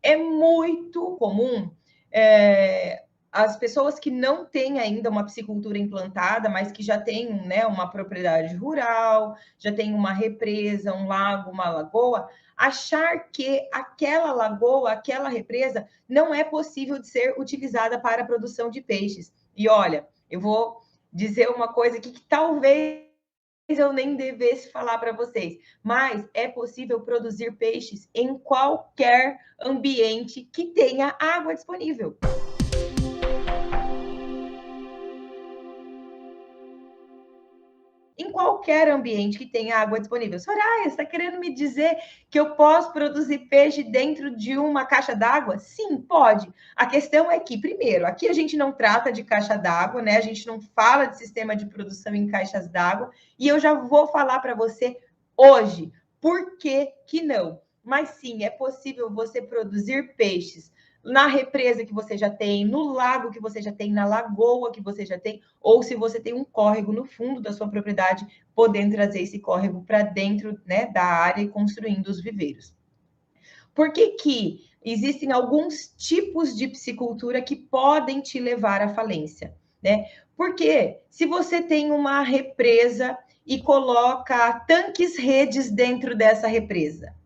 é muito comum as pessoas que não têm ainda uma piscicultura implantada, mas que já têm, né, uma propriedade rural, já tem uma represa, um lago, uma lagoa, achar que aquela lagoa, aquela represa, não é possível de ser utilizada para a produção de peixes. E olha, eu vou dizer uma coisa aqui que talvez eu nem devesse falar para vocês, mas é possível produzir peixes em qualquer ambiente que tenha água disponível. Em qualquer ambiente que tenha água disponível. Soraya, você está querendo me dizer que eu posso produzir peixe dentro de uma caixa d'água? Sim, pode. A questão é que, primeiro, aqui a gente não trata de caixa d'água, né? A gente não fala de sistema de produção em caixas d'água. E eu já vou falar para você hoje por que não. Mas sim, é possível você produzir peixes na represa que você já tem, no lago que você já tem, na lagoa que você já tem, ou se você tem um córrego no fundo da sua propriedade, podendo trazer esse córrego para dentro, né, da área e construindo os viveiros. Por que existem alguns tipos de piscicultura que podem te levar à falência, né? Porque se você tem uma represa e coloca tanques redes dentro dessa represa,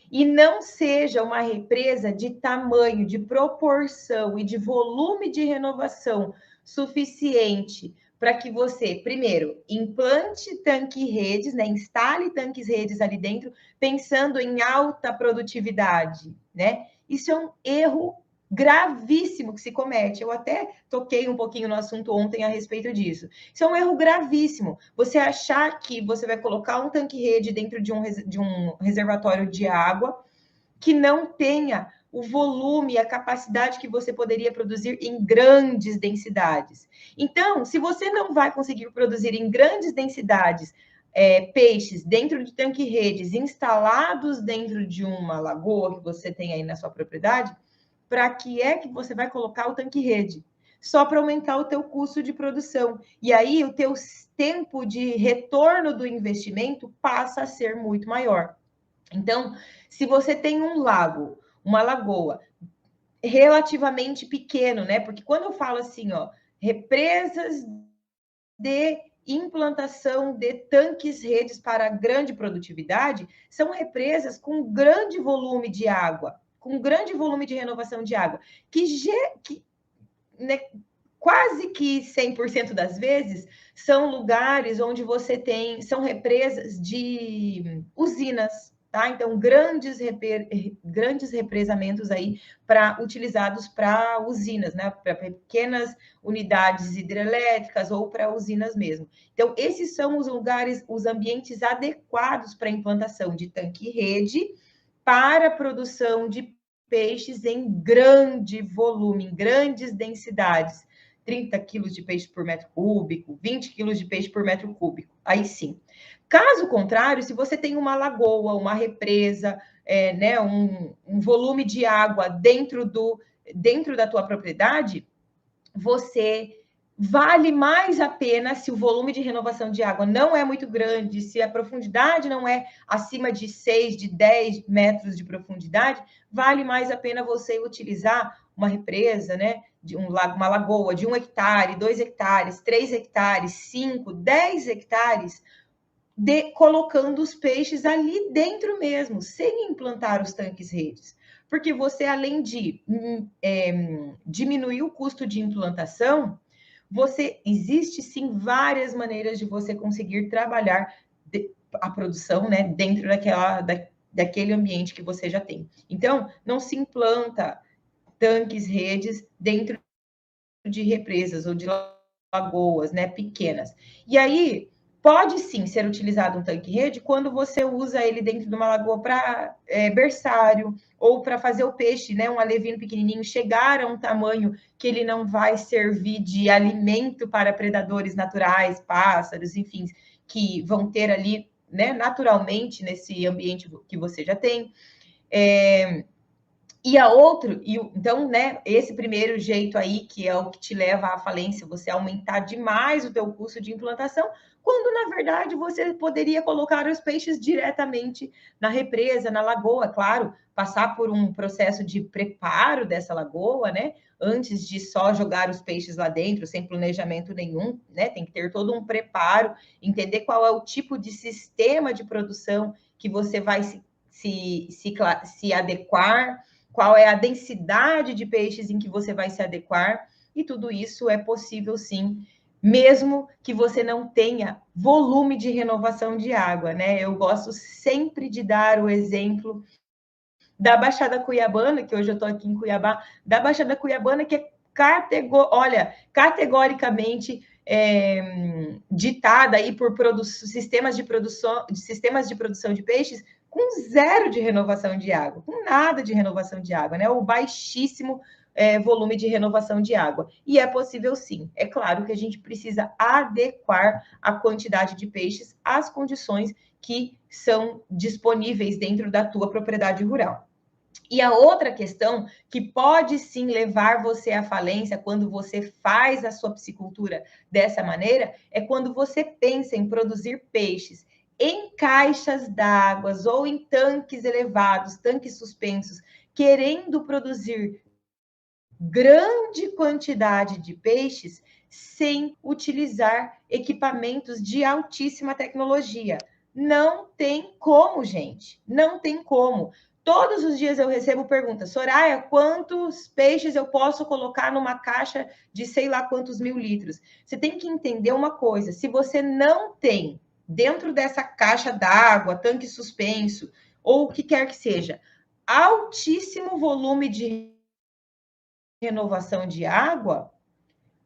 e não seja uma represa de tamanho, de proporção e de volume de renovação suficiente para que você, primeiro, implante tanque-redes, né? Instale tanques-redes ali dentro, pensando em alta produtividade, né? Isso é um erro gravíssimo que se comete. Eu até toquei um pouquinho no assunto ontem a respeito disso. Isso é um erro gravíssimo. Você achar que você vai colocar um tanque-rede dentro de um reservatório de água que não tenha o volume, a capacidade que você poderia produzir em grandes densidades. Então, se você não vai conseguir produzir em grandes densidades peixes dentro de tanque-redes instalados dentro de uma lagoa que você tem aí na sua propriedade, para que é que você vai colocar o tanque-rede? Só para aumentar o teu custo de produção. E aí o teu tempo de retorno do investimento passa a ser muito maior. Então, se você tem um lago, uma lagoa relativamente pequeno, né? Porque quando eu falo assim, ó, represas de implantação de tanques redes para grande produtividade, são represas com grande volume de água, com grande volume de renovação de água, né, quase que 100% das vezes são lugares onde você tem, são represas de usinas, tá? Então, grandes represamentos aí utilizados para usinas, né? Para pequenas unidades hidrelétricas ou para usinas mesmo. Então, esses são os lugares, os ambientes adequados para a implantação de tanque-rede para a produção de peixes em grande volume, em grandes densidades. 30 quilos de peixe por metro cúbico, 20 quilos de peixe por metro cúbico. Aí sim. Caso contrário, se você tem uma lagoa, uma represa, né, um volume de água dentro da tua propriedade, você vale mais a pena se o volume de renovação de água não é muito grande, se a profundidade não é acima de 6, de 10 metros de profundidade, vale mais a pena você utilizar uma represa, né? De um lago, uma lagoa de 1 hectare, 2 hectares, 3 hectares, 5, 10 hectares, colocando os peixes ali dentro mesmo, sem implantar os tanques redes. Porque você, além de diminuir o custo de implantação, existe sim várias maneiras de você conseguir trabalhar a produção, né, dentro daquele ambiente que você já tem. Então, não se implanta tanques, redes dentro de represas ou de lagoas, né, pequenas. E aí, pode sim ser utilizado um tanque-rede quando você usa ele dentro de uma lagoa para berçário ou para fazer o peixe, né, um alevino pequenininho, chegar a um tamanho que ele não vai servir de alimento para predadores naturais, pássaros, enfim, que vão ter ali, né, naturalmente nesse ambiente que você já tem. Então, né, esse primeiro jeito aí, que é o que te leva à falência, você aumentar demais o teu custo de implantação, quando, na verdade, você poderia colocar os peixes diretamente na represa, na lagoa, claro, passar por um processo de preparo dessa lagoa, né, antes de só jogar os peixes lá dentro, sem planejamento nenhum, né, tem que ter todo um preparo, entender qual é o tipo de sistema de produção que você vai se adequar, qual é a densidade de peixes em que você vai se adequar, e tudo isso é possível sim, mesmo que você não tenha volume de renovação de água, né? Eu gosto sempre de dar o exemplo da Baixada Cuiabana, que hoje eu estou aqui em Cuiabá, da Baixada Cuiabana, que é categoricamente ditada aí por sistemas de produção de peixes com zero de renovação de água, com nada de renovação de água, né? O baixíssimo volume de renovação de água. E é possível sim. É claro que a gente precisa adequar a quantidade de peixes às condições que são disponíveis dentro da tua propriedade rural. E a outra questão que pode sim levar você à falência quando você faz a sua piscicultura dessa maneira é quando você pensa em produzir peixes em caixas d'água ou em tanques elevados, tanques suspensos, querendo produzir grande quantidade de peixes sem utilizar equipamentos de altíssima tecnologia. Não tem como, gente. Não tem como. Todos os dias eu recebo perguntas, Soraya, quantos peixes eu posso colocar numa caixa de sei lá quantos mil litros? Você tem que entender uma coisa, se você não tem dentro dessa caixa d'água, tanque suspenso, ou o que quer que seja, altíssimo volume de renovação de água,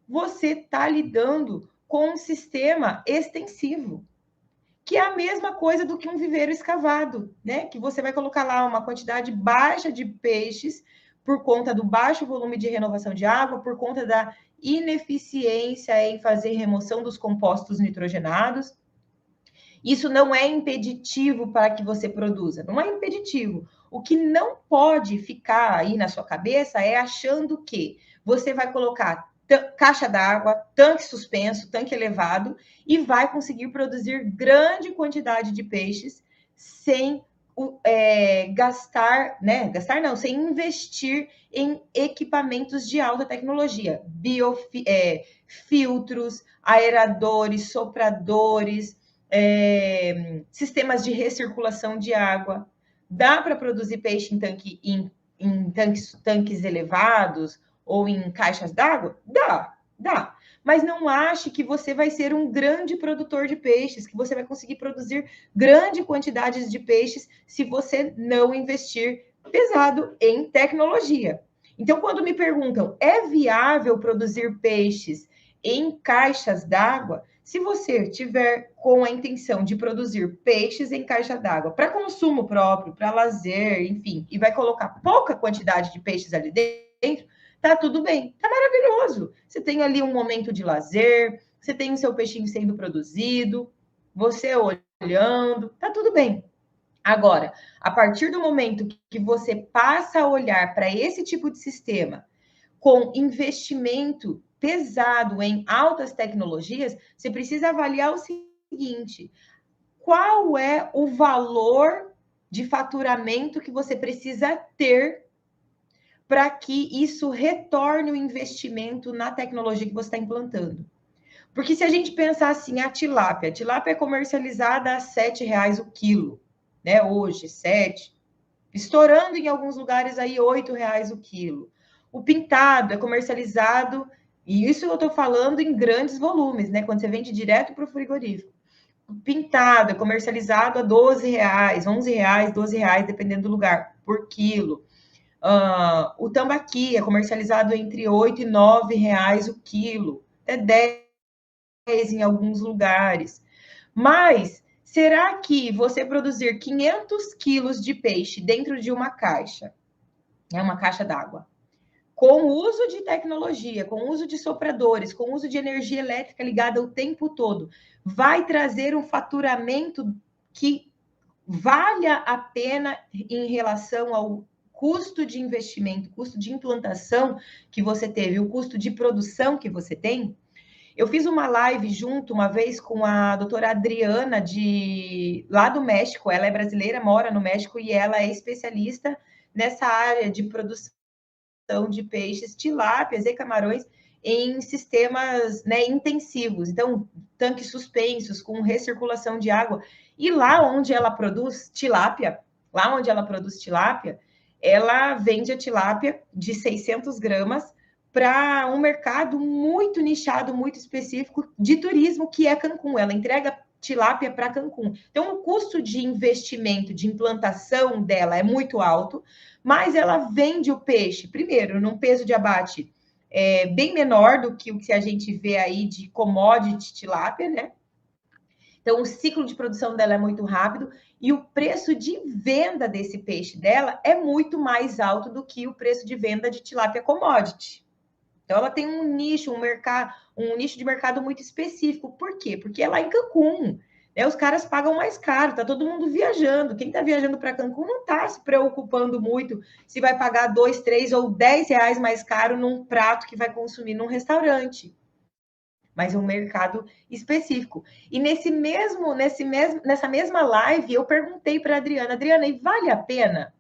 você está lidando com um sistema extensivo, que é a mesma coisa do que um viveiro escavado, né? Que você vai colocar lá uma quantidade baixa de peixes por conta do baixo volume de renovação de água, por conta da ineficiência em fazer remoção dos compostos nitrogenados. Isso não é impeditivo para que você produza, não é impeditivo. O que não pode ficar aí na sua cabeça é achando que você vai colocar caixa d'água, tanque suspenso, tanque elevado e vai conseguir produzir grande quantidade de peixes sem gastar, né? Gastar não, sem investir em equipamentos de alta tecnologia, filtros, aeradores, sopradores, sistemas de recirculação de água. Dá para produzir peixe em tanques elevados ou em caixas d'água? Dá. Mas não ache que você vai ser um grande produtor de peixes, que você vai conseguir produzir grande quantidades de peixes se você não investir pesado em tecnologia. Então, quando me perguntam, é viável produzir peixes em caixas d'água? Se você tiver com a intenção de produzir peixes em caixa d'água para consumo próprio, para lazer, enfim, e vai colocar pouca quantidade de peixes ali dentro, tá tudo bem, tá maravilhoso. Você tem ali um momento de lazer, você tem o seu peixinho sendo produzido, você olhando, tá tudo bem. Agora, a partir do momento que você passa a olhar para esse tipo de sistema com investimento pesado em altas tecnologias, você precisa avaliar o seguinte: qual é o valor de faturamento que você precisa ter para que isso retorne o investimento na tecnologia que você está implantando? Porque se a gente pensar assim, a tilápia é comercializada a R$ 7 o quilo, né? Hoje, 7, estourando em alguns lugares aí R$ 8 o quilo. O pintado é comercializado, e isso eu estou falando em grandes volumes, né? Quando você vende direto para o frigorífico. O pintado é comercializado a R$ 12, R$ 11, R$ 12, dependendo do lugar, por quilo. O tambaqui é comercializado entre R$ 8 e R$ 9 o quilo, até 10 em alguns lugares. Mas será que você produzir 500 quilos de peixe dentro de uma caixa, uma caixa d'água, com o uso de tecnologia, com o uso de sopradores, com o uso de energia elétrica ligada o tempo todo, vai trazer um faturamento que valha a pena em relação ao custo de investimento, custo de implantação que você teve, o custo de produção que você tem. Eu fiz uma live junto uma vez com a doutora Adriana, lá do México. Ela é brasileira, mora no México e ela é especialista nessa área de produção de peixes, tilápias e camarões em sistemas, né, intensivos. Então, tanques suspensos com recirculação de água. E lá onde ela produz tilápia, ela vende a tilápia de 600 gramas para um mercado muito nichado, muito específico de turismo, que é Cancún. Ela entrega tilápia para Cancún. Então, o custo de investimento, de implantação dela é muito alto, mas ela vende o peixe, primeiro, num peso de abate bem menor do que o que a gente vê aí de commodity tilápia, né? Então, o ciclo de produção dela é muito rápido e o preço de venda desse peixe dela é muito mais alto do que o preço de venda de tilápia commodity. Então, ela tem um nicho de mercado muito específico. Por quê? Porque é lá em Cancún, né? Os caras pagam mais caro, tá todo mundo viajando. Quem está viajando para Cancún não está se preocupando muito se vai pagar 2, 3 ou 10 reais mais caro num prato que vai consumir num restaurante. Mas é um mercado específico. E nessa mesma live, eu perguntei para a Adriana, e vale a pena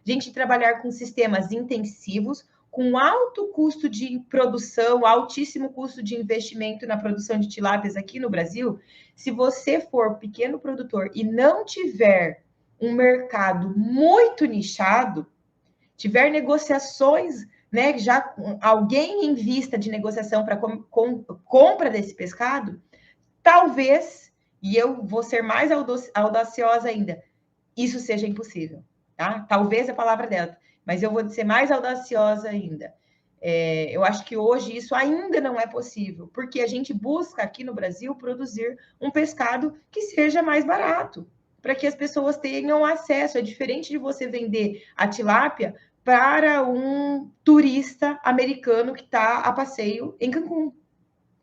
a gente trabalhar com sistemas intensivos, com alto custo de produção, altíssimo custo de investimento na produção de tilápias aqui no Brasil? Se você for pequeno produtor e não tiver um mercado muito nichado, tiver negociações, né, já alguém em vista de negociação para compra desse pescado, talvez, e eu vou ser mais audaciosa ainda, isso seja impossível, tá? Talvez a palavra dela, mas eu vou ser mais audaciosa ainda. Eu acho que hoje isso ainda não é possível, porque a gente busca aqui no Brasil produzir um pescado que seja mais barato, para que as pessoas tenham acesso. É diferente de você vender a tilápia para um turista americano que está a passeio em Cancún.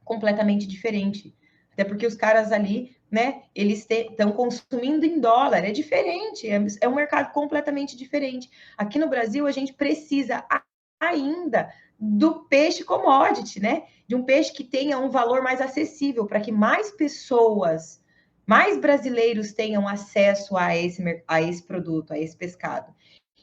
Completamente diferente. Até porque os caras ali, né, eles estão consumindo em dólar, é diferente, é um mercado completamente diferente. Aqui no Brasil, a gente precisa ainda do peixe commodity, né? De um peixe que tenha um valor mais acessível, para que mais pessoas, mais brasileiros tenham acesso a esse produto, a esse pescado.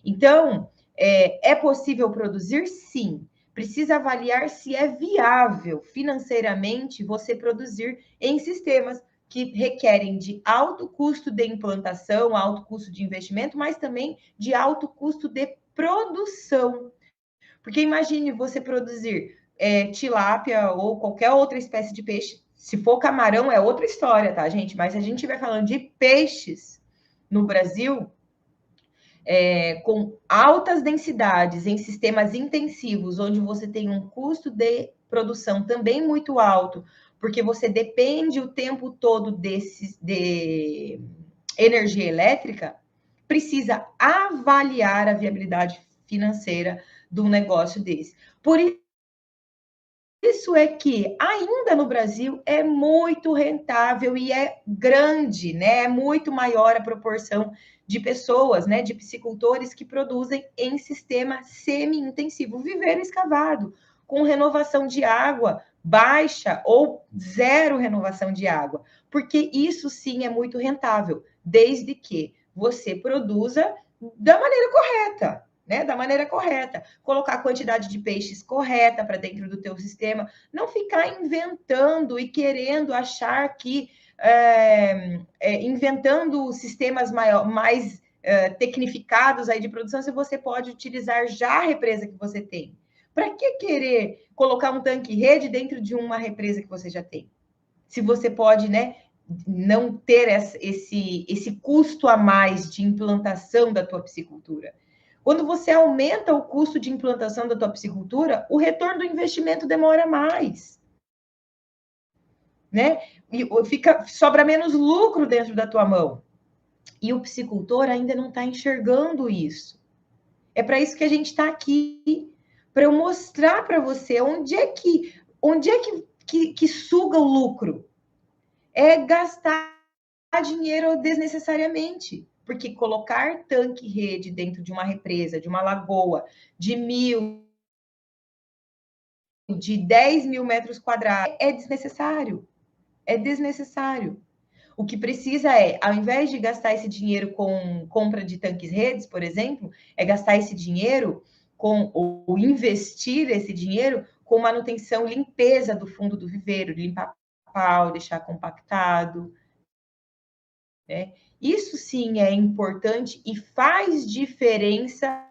Então, é possível produzir? Sim. Precisa avaliar se é viável financeiramente você produzir em sistemas que requerem de alto custo de implantação, alto custo de investimento, mas também de alto custo de produção. Porque imagine você produzir tilápia ou qualquer outra espécie de peixe. Se for camarão, é outra história, tá, gente? Mas se a gente estiver falando de peixes no Brasil, com altas densidades em sistemas intensivos, onde você tem um custo de produção também muito alto, porque você depende o tempo todo de energia elétrica, precisa avaliar a viabilidade financeira do negócio desse. Por isso é que ainda no Brasil é muito rentável e é grande, né? É muito maior a proporção de pessoas, né, de piscicultores que produzem em sistema semi-intensivo, viveiro escavado, com renovação de água baixa ou zero renovação de água, porque isso sim é muito rentável, desde que você produza da maneira correta, né? Da maneira correta, colocar a quantidade de peixes correta para dentro do teu sistema, não ficar inventando e querendo achar que inventando sistemas mais tecnificados aí de produção, se você pode utilizar já a represa que você tem. Para que querer colocar um tanque-rede dentro de uma represa que você já tem? Se você pode, né, não ter esse custo a mais de implantação da tua piscicultura. Quando você aumenta o custo de implantação da tua piscicultura, o retorno do investimento demora mais, né? E sobra menos lucro dentro da tua mão. E o piscicultor ainda não está enxergando isso. É para isso que a gente está aqui, para eu mostrar para você onde é que suga o lucro. É gastar dinheiro desnecessariamente. Porque colocar tanque-rede dentro de uma represa, de uma lagoa, de 1.000, de 10 mil metros quadrados, é desnecessário. É desnecessário. O que precisa é, ao invés de gastar esse dinheiro com compra de tanques redes, por exemplo, é gastar esse dinheiro ou investir esse dinheiro com manutenção, limpeza do fundo do viveiro, limpar pau, deixar compactado, né? Isso sim é importante e faz diferença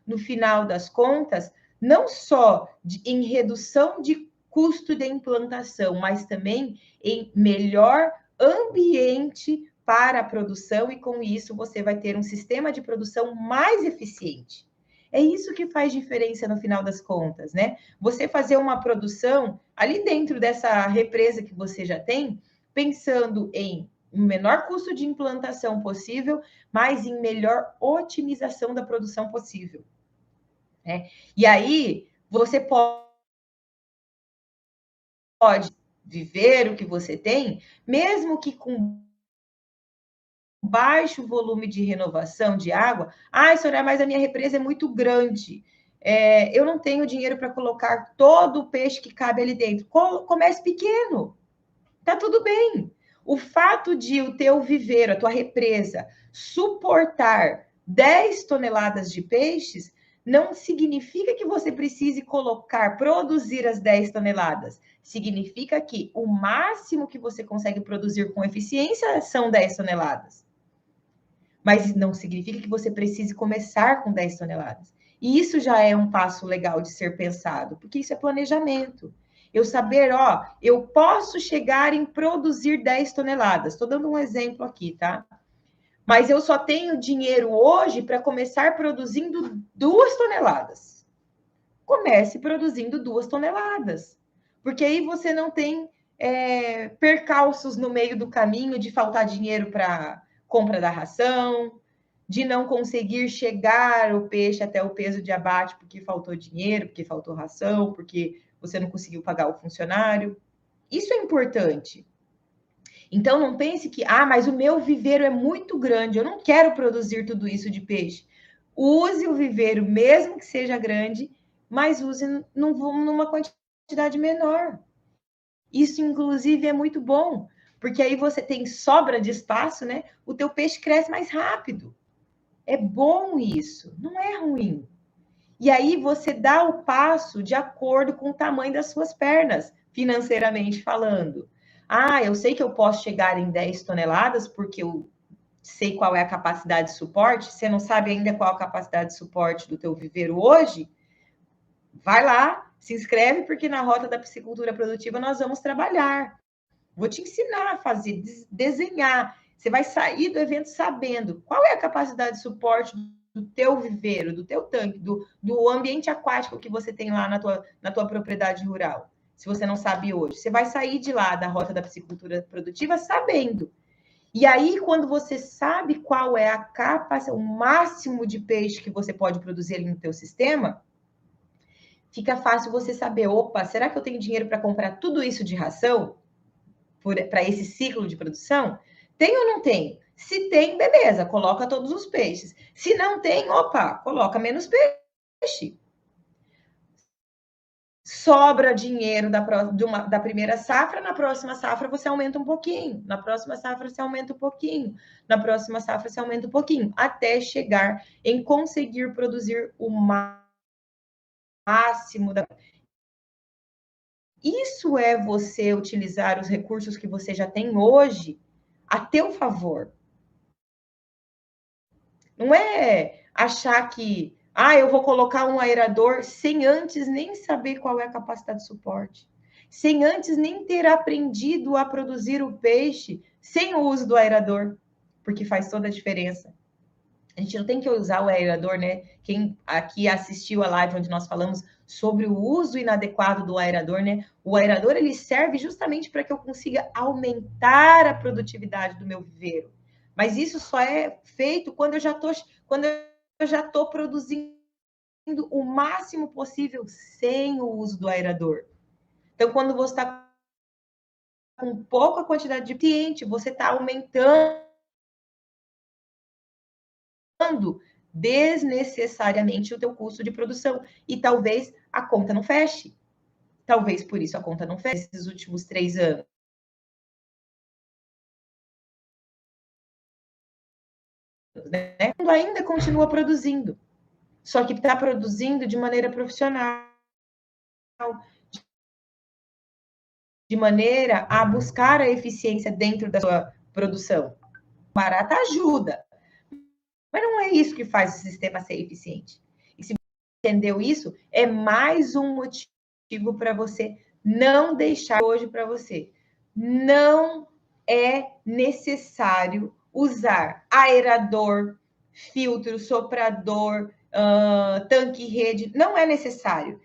no final das contas, não só em redução de custo de implantação, mas também em melhor ambiente para a produção, e com isso você vai ter um sistema de produção mais eficiente. É isso que faz diferença no final das contas, né? Você fazer uma produção ali dentro dessa represa que você já tem, pensando em um menor custo de implantação possível, mas em melhor otimização da produção possível, né? E aí você pode viver o que você tem, mesmo que com baixo volume de renovação de água. Ah, Soraya, mas a minha represa é muito grande. Eu não tenho dinheiro para colocar todo o peixe que cabe ali dentro. Comece pequeno, tá tudo bem. O fato de o teu viveiro, a tua represa, suportar 10 toneladas de peixes, não significa que você precise produzir as 10 toneladas. Significa que o máximo que você consegue produzir com eficiência são 10 toneladas. Mas não significa que você precise começar com 10 toneladas. E isso já é um passo legal de ser pensado, porque isso é planejamento. Eu saber, eu posso chegar em produzir 10 toneladas. Estou dando um exemplo aqui, tá? Mas eu só tenho dinheiro hoje para começar produzindo 2 toneladas. Comece produzindo 2 toneladas. Porque aí você não tem percalços no meio do caminho de faltar dinheiro para compra da ração, de não conseguir chegar o peixe até o peso de abate porque faltou dinheiro, porque faltou ração, porque você não conseguiu pagar o funcionário. Isso é importante. Então, não pense que, mas o meu viveiro é muito grande, eu não quero produzir tudo isso de peixe. Use o viveiro, mesmo que seja grande, mas use numa quantidade menor. Isso, inclusive, é muito bom, porque aí você tem sobra de espaço, né? O teu peixe cresce mais rápido. É bom isso, não é ruim. E aí você dá o passo de acordo com o tamanho das suas pernas, financeiramente falando. Eu sei que eu posso chegar em 10 toneladas porque eu sei qual é a capacidade de suporte. Você não sabe ainda qual a capacidade de suporte do teu viveiro hoje? Vai lá, se inscreve, porque na Rota da Piscicultura Produtiva nós vamos trabalhar. Vou te ensinar a fazer, desenhar. Você vai sair do evento sabendo qual é a capacidade de suporte do teu viveiro, do teu tanque, do ambiente aquático que você tem lá na tua propriedade rural. Se você não sabe hoje, você vai sair de lá da Rota da Piscicultura Produtiva sabendo. E aí, quando você sabe qual é a capacidade, o máximo de peixe que você pode produzir ali no teu sistema, fica fácil você saber, opa, será que eu tenho dinheiro para comprar tudo isso de ração? Para esse ciclo de produção? Tem ou não tem? Se tem, beleza, coloca todos os peixes. Se não tem, opa, coloca menos peixe. Sobra dinheiro da primeira safra, na próxima safra você aumenta um pouquinho, na próxima safra você aumenta um pouquinho, na próxima safra você aumenta um pouquinho, até chegar em conseguir produzir o máximo da. Isso é você utilizar os recursos que você já tem hoje a teu favor. Não é achar que, eu vou colocar um aerador sem antes nem saber qual é a capacidade de suporte, sem antes nem ter aprendido a produzir o peixe sem o uso do aerador, porque faz toda a diferença. A gente não tem que usar o aerador, né? Quem aqui assistiu a live onde nós falamos sobre o uso inadequado do aerador, né? O aerador, ele serve justamente para que eu consiga aumentar a produtividade do meu viveiro. Mas isso só é feito quando eu já tô produzindo o máximo possível sem o uso do aerador. Então, quando você está com pouca quantidade de cliente, você está aumentando aumentando desnecessariamente o teu custo de produção. E talvez a conta não feche. Talvez por isso a conta não feche nesses últimos 3 anos. Né? Ainda continua produzindo. Só que está produzindo de maneira profissional. De maneira a buscar a eficiência dentro da sua produção. Barata ajuda. Mas não é isso que faz o sistema ser eficiente. E se você entendeu isso, é mais um motivo para você não deixar hoje para você. Não é necessário usar aerador, filtro, soprador, tanque rede. Não é necessário.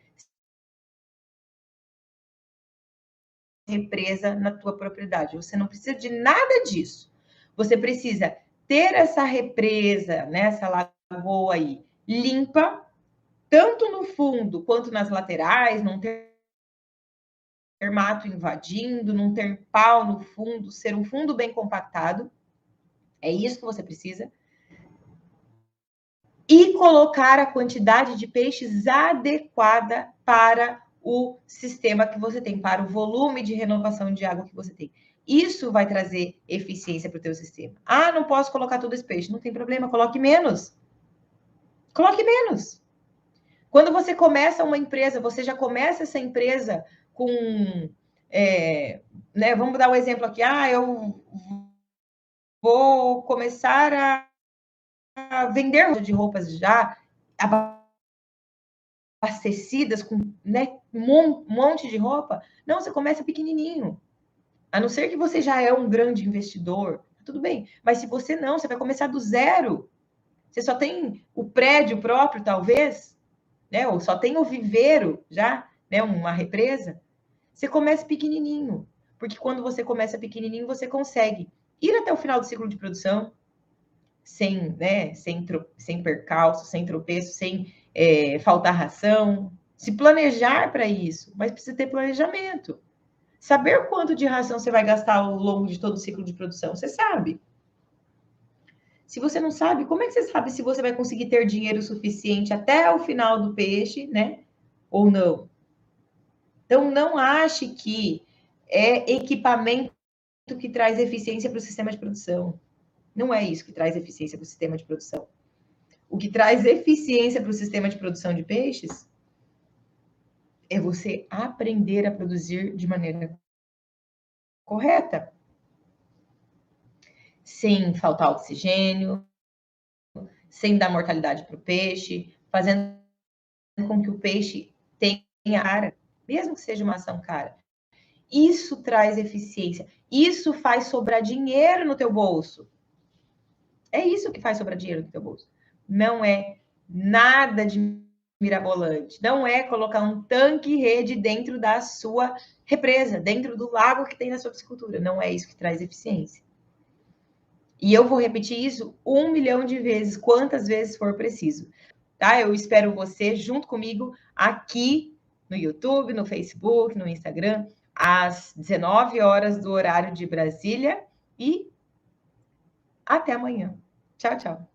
Represa na tua propriedade. Você não precisa de nada disso. Você precisa ter essa represa, né, essa lagoa aí, limpa, tanto no fundo quanto nas laterais, não ter mato invadindo, não ter pau no fundo, ser um fundo bem compactado. É isso que você precisa. E colocar a quantidade de peixes adequada para o sistema que você tem, para o volume de renovação de água que você tem. Isso vai trazer eficiência para o teu sistema. Ah, não posso colocar todo esse peixe. Não tem problema, coloque menos. Coloque menos. Quando você começa uma empresa, você já começa essa empresa com... né, vamos dar um exemplo aqui. Ah, eu vou começar a vender de roupas já abastecidas com, né, um monte de roupa. Não, você começa pequenininho. A não ser que você já é um grande investidor, tudo bem. Mas se você não, você vai começar do zero. Você só tem o prédio próprio, talvez, né? Ou só tem o viveiro já, né? Uma represa. Você começa pequenininho. Porque quando você começa pequenininho, você consegue ir até o final do ciclo de produção sem, né, sem percalço, sem tropeço, sem faltar ração. Se planejar para isso, mas precisa ter planejamento. Saber quanto de ração você vai gastar ao longo de todo o ciclo de produção, você sabe. Se você não sabe, como é que você sabe se você vai conseguir ter dinheiro suficiente até o final do peixe, né? Ou não? Então, não ache que é equipamento que traz eficiência para o sistema de produção. Não é isso que traz eficiência para o sistema de produção. O que traz eficiência para o sistema de produção de peixes é você aprender a produzir de maneira correta, sem faltar oxigênio, sem dar mortalidade para o peixe, fazendo com que o peixe tenha cara, mesmo que seja uma ação cara. Isso traz eficiência. Isso faz sobrar dinheiro no teu bolso. É isso que faz sobrar dinheiro no teu bolso. Não é nada de mirabolante. Não é colocar um tanque rede dentro da sua represa, dentro do lago que tem na sua piscicultura. Não é isso que traz eficiência. E eu vou repetir isso 1 milhão de vezes, quantas vezes for preciso. Tá? Eu espero você junto comigo aqui no YouTube, no Facebook, no Instagram, às 19 horas do horário de Brasília. E até amanhã. Tchau, tchau.